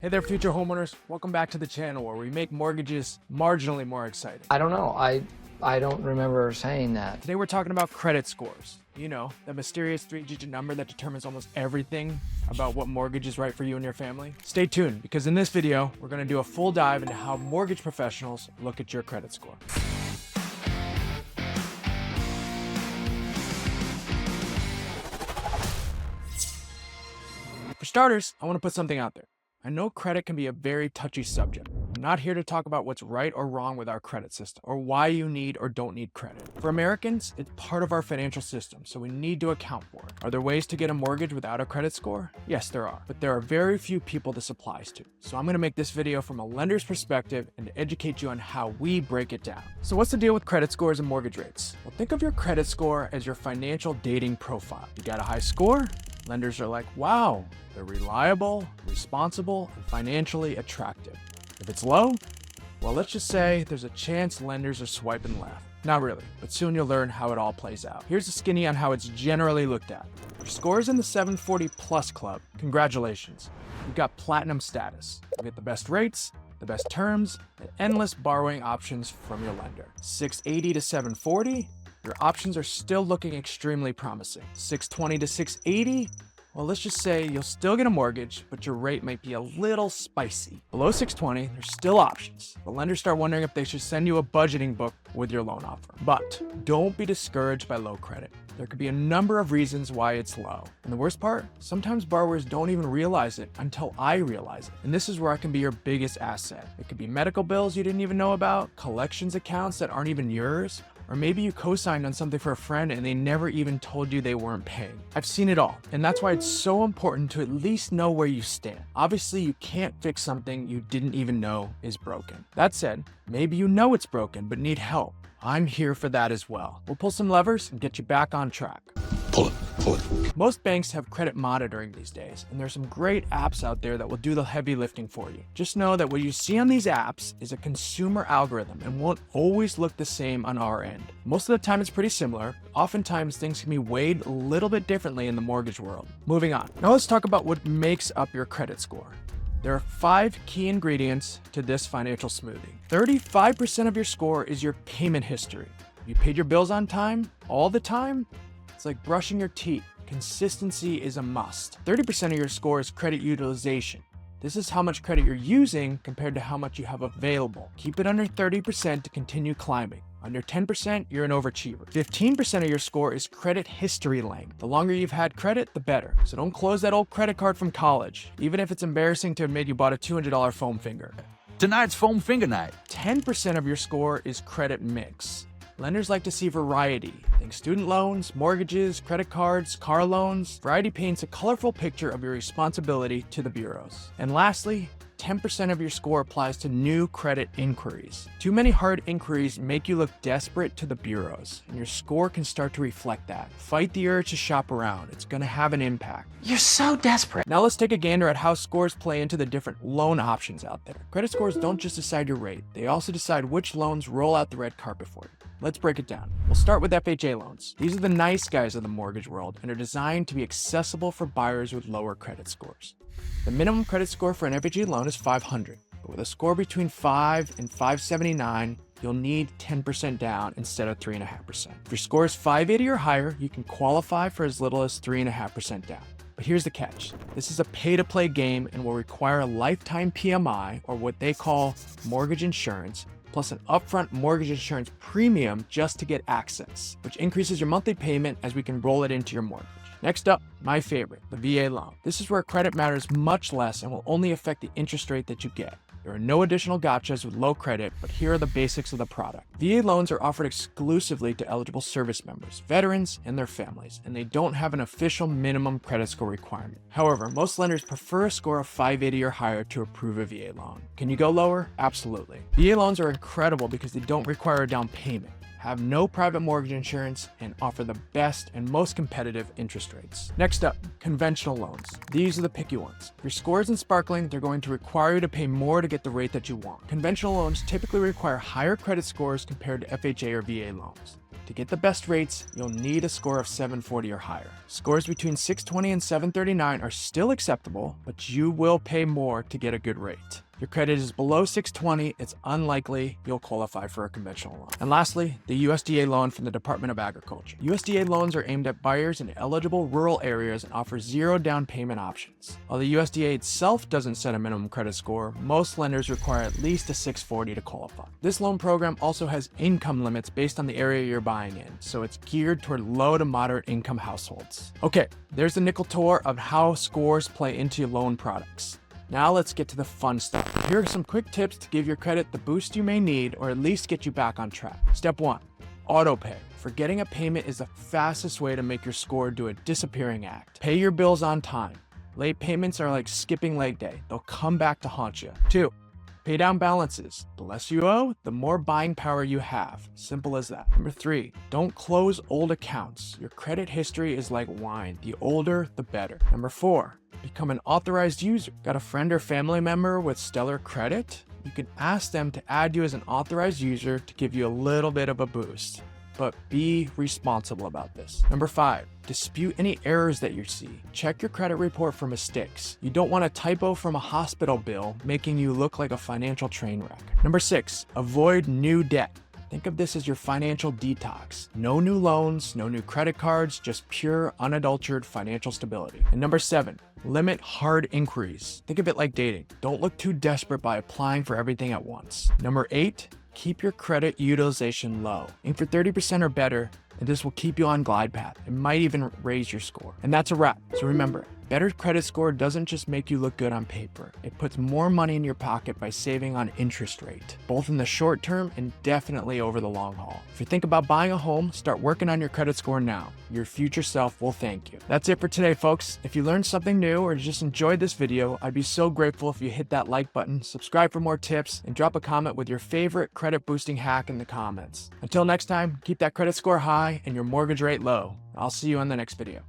Hey there, future homeowners. Welcome back to the channel where we make mortgages marginally more exciting. I don't know. I don't remember saying that. Today we're talking about credit scores. You know, that mysterious 3-digit number that determines almost everything about what mortgage is right for you and your family. Stay tuned, because in this video, we're going to do a full dive into how mortgage professionals look at your credit score. For starters, I want to put something out there. I know credit can be a very touchy subject. I'm not here to talk about what's right or wrong with our credit system, or why you need or don't need credit. For Americans, it's part of our financial system, so we need to account for it. Are there ways to get a mortgage without a credit score? Yes, there are, but there are very few people this applies to. So I'm going to make this video from a lender's perspective and to educate you on how we break it down. So what's the deal with credit scores and mortgage rates? Well, think of your credit score as your financial dating profile. You got a high score? Lenders are like, wow, they're reliable, responsible, and financially attractive. If it's low, well, let's just say there's a chance lenders are swiping left. Not really, but soon you'll learn how it all plays out. Here's a skinny on how it's generally looked at. If your score is in the 740 plus club, congratulations. You've got platinum status. You get the best rates, the best terms, and endless borrowing options from your lender. 680 to 740, your options are still looking extremely promising. 620 to 680, well, let's just say you'll still get a mortgage, but your rate might be a little spicy. Below 620, there's still options. The lenders start wondering if they should send you a budgeting book with your loan offer. But don't be discouraged by low credit. There could be a number of reasons why it's low. And the worst part, sometimes borrowers don't even realize it until I realize it. And this is where I can be your biggest asset. It could be medical bills you didn't even know about, collections accounts that aren't even yours, or maybe you co-signed on something for a friend and they never even told you they weren't paying. I've seen it all, and that's why it's so important to at least know where you stand. Obviously, you can't fix something you didn't even know is broken. That said, maybe you know it's broken but need help. I'm here for that as well. We'll pull some levers and get you back on track. Pull it. Most banks have credit monitoring these days, and there's some great apps out there that will do the heavy lifting for you. Just know that what you see on these apps is a consumer algorithm and won't always look the same on our end. Most of the time it's pretty similar. Oftentimes things can be weighed a little bit differently in the mortgage world. Moving on. Now let's talk about what makes up your credit score. There are 5 key ingredients to this financial smoothie. 35% of your score is your payment history. You paid your bills on time, all the time? It's like brushing your teeth. Consistency is a must. 30% of your score is credit utilization. This is how much credit you're using compared to how much you have available. Keep it under 30% to continue climbing. Under 10%, you're an overachiever. 15% of your score is credit history length. The longer you've had credit, the better. So don't close that old credit card from college, even if it's embarrassing to admit you bought a $200 foam finger. Tonight's foam finger night. 10% of your score is credit mix. Lenders like to see variety. Think student loans, mortgages, credit cards, car loans. Variety paints a colorful picture of your responsibility to the bureaus. And lastly, 10% of your score applies to new credit inquiries. Too many hard inquiries make you look desperate to the bureaus, and your score can start to reflect that. Fight the urge to shop around. It's going to have an impact. You're so desperate. Now let's take a gander at how scores play into the different loan options out there. Credit scores don't just decide your rate. They also decide which loans roll out the red carpet for you. Let's break it down. We'll start with FHA loans. These are the nice guys of the mortgage world and are designed to be accessible for buyers with lower credit scores. The minimum credit score for an FHA loan is 500, but with a score between 5 and 579, you'll need 10% down instead of 3.5%. If your score is 580 or higher, you can qualify for as little as 3.5% down. But here's the catch. This is a pay-to-play game and will require a lifetime PMI, or what they call mortgage insurance, plus an upfront mortgage insurance premium just to get access, which increases your monthly payment as we can roll it into your mortgage. Next up, my favorite, the VA loan. This is where credit matters much less and will only affect the interest rate that you get. There are no additional gotchas with low credit, but here are the basics of the product. VA loans are offered exclusively to eligible service members, veterans, and their families, and they don't have an official minimum credit score requirement. However, most lenders prefer a score of 580 or higher to approve a VA loan. Can you go lower? Absolutely. VA loans are incredible because they don't require a down payment, have no private mortgage insurance, and offer the best and most competitive interest rates. Next up, conventional loans. These are the picky ones. If your score isn't sparkling, they're going to require you to pay more to get the rate that you want. Conventional loans typically require higher credit scores compared to FHA or VA loans. To get the best rates, you'll need a score of 740 or higher. Scores between 620 and 739 are still acceptable, but you will pay more to get a good rate. Your credit is below 620, it's unlikely you'll qualify for a conventional loan. And lastly, the USDA loan from the Department of Agriculture. USDA loans are aimed at buyers in eligible rural areas and offer zero down payment options. While the USDA itself doesn't set a minimum credit score, most lenders require at least a 640 to qualify. This loan program also has income limits based on the area you're buying in, so it's geared toward low to moderate income households. Okay, there's the nickel tour of how scores play into your loan products. Now let's get to the fun stuff. Here are some quick tips to give your credit the boost you may need or at least get you back on track. Step 1. Autopay. Forgetting a payment is the fastest way to make your score do a disappearing act. Pay your bills on time. Late payments are like skipping leg day. They'll come back to haunt you. 2. Pay down balances. The less you owe, the more buying power you have. Simple as that. Number 3, don't close old accounts. Your credit history is like wine. The older, the better. Number 4, become an authorized user. Got a friend or family member with stellar credit? You can ask them to add you as an authorized user to give you a little bit of a boost. But be responsible about this. Number 5, dispute any errors that you see. Check your credit report for mistakes. You don't want a typo from a hospital bill making you look like a financial train wreck. Number 6, avoid new debt. Think of this as your financial detox. No new loans, no new credit cards, just pure, unadulterated financial stability. And number 7, limit hard inquiries. Think of it like dating. Don't look too desperate by applying for everything at once. Number 8, keep your credit utilization low. Aim for 30% or better, and this will keep you on glide path. It might even raise your score. And that's a wrap. So remember, better credit score doesn't just make you look good on paper. It puts more money in your pocket by saving on interest rate, both in the short term and definitely over the long haul. If you think about buying a home, start working on your credit score now. Your future self will thank you. That's it for today, folks. If you learned something new or just enjoyed this video, I'd be so grateful if you hit that like button, subscribe for more tips, and drop a comment with your favorite credit boosting hack in the comments. Until next time, keep that credit score high and your mortgage rate low. I'll see you in the next video.